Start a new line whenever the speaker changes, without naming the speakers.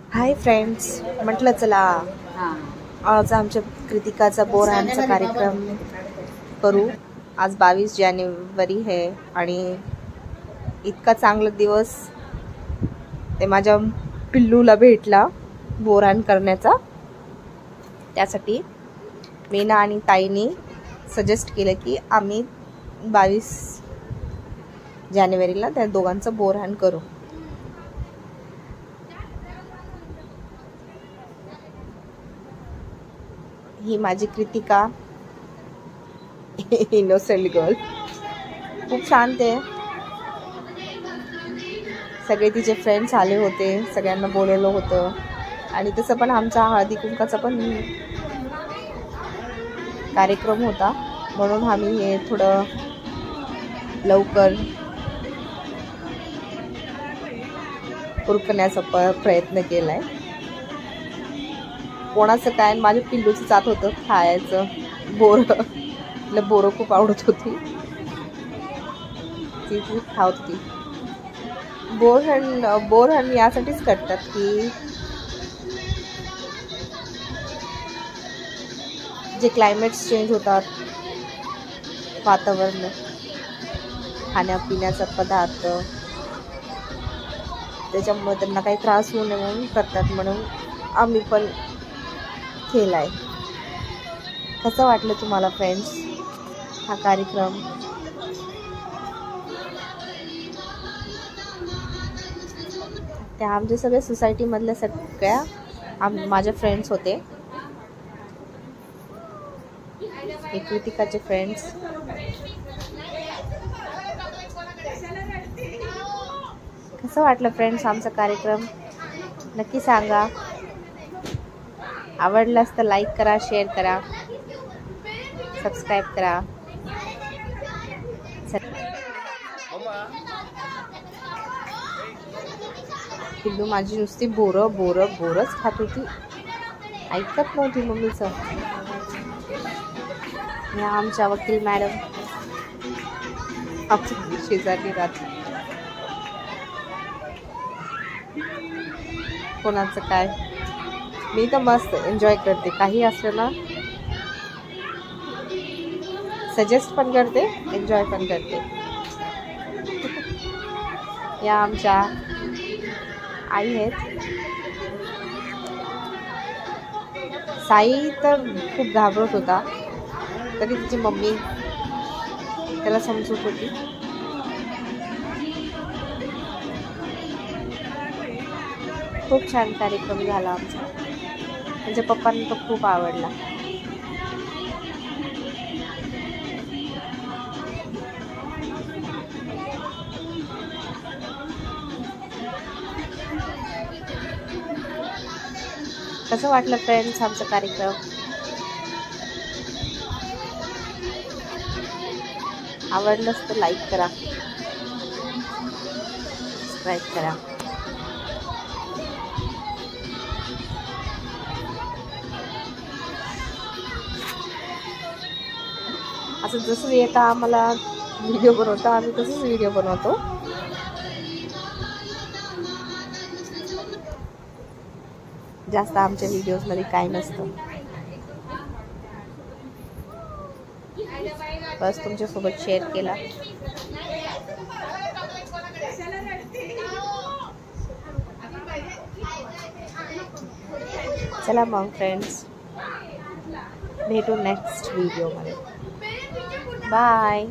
Hi friends, म्हटलं चला आज आमच्या कृतिकाचा बोरहाणचा कार्यक्रम करू। आज 22 जानेवारी है आणि इतका चांगला दिवस ते माझ्या पिल्लूला भेटला बोरहाण करण्याचा। त्यासाठी मीना आणि ताईनी सजेस्ट केलं की आम्ही 22 जानेवारीला त्या दोघांचं बोरहाण करू। ही माझी कृतिका, इनोसेंट गर्ल, खूप शांत आहे। सगळे तिचे फ्रेंड्स आले होते, सगळ्यांना बोलवलं होतं आणि तसं पण आमचा हळदी कुंकाचा पण कार्यक्रम होता, म्हणून आम्ही हे थोडं लवकर उरकण्याचा प्रयत्न केलाय। कोणाचं काय, माझ्या पिल्लूचं जात होतं खायचं बोरं, बोरं खूप आवडत होती, ती खात होती। बोरहाण यासाठीच करतात की जे क्लायमेट्स चेंज होतात, वातावरण, खाण्यापिण्याचा पदार्थ, त्याच्यामुळे त्यांना काही त्रास होऊ नये म्हणून करतात, म्हणून आम्ही पण केलाय। कसं वाटलं तुम्हाला फ्रेंड्स हा कार्यक्रम? त्या आमच्या सगळ्या सोसायटी मधल्या सगळ्या माझ्या फ्रेंड्स होते, हे कृतिकाचे फ्रेंड्स। कसं वाटलं फ्रेंड्स आमचा कार्यक्रम? नक्की सांगा। आवडलास तर लाईक करा, शेअर करा, सबस्क्राईब करा। पिल्लू माझी नुसती बोरच खात होती, ऐकत नव्हती मम्मीचं। या आमच्या वकील मॅडम आमच्या शेजारी राहतात, कोणाचं काय, मी तर मस्त एन्जॉय करते। काही असलं ना, सजेस्ट पण करते, एन्जॉय पण करते। या आमच्या आई आहेत, साई तर खूप घाबरत होता, तरी तिची मम्मी त्याला समजत होती। खूप छान कार्यक्रम झाला आमचा, माझ्या पप्पांना तो खूप आवडला। कसं वाटलं फ्रेंड्स आमचा कार्यक्रम? आवडलंच तर लाईक करा, सबस्क्राईब करा। असं जसं येता आम्हाला व्हिडिओ बनवता, आम्ही तसंच व्हिडिओ बनवतो। जास्त आमच्या व्हिडिओज मध्ये काय नसतं, बस तुमच्यासोबत शेअर केला। चला मग फ्रेंड्स, भेटू नेक्स्ट व्हिडिओ मध्ये। बाय।